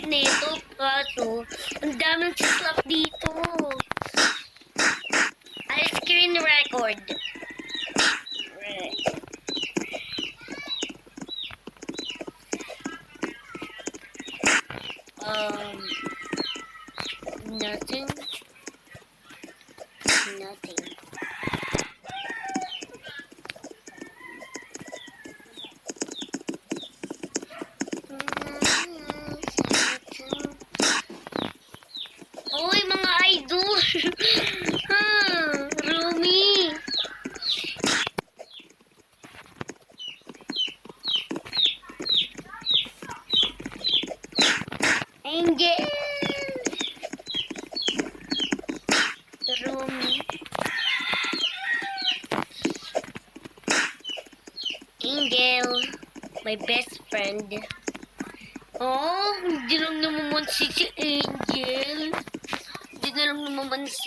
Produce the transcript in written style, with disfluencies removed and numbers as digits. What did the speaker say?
mag-edit nito. Kaso, ang daming slap dito. Ay, screen record. Nothing. Nothing. Oy, mga idol! Rumi! Angel! Rumi! Angel! My best friend. Oh, hindi lang naman si Angel. Hindi na lang naman si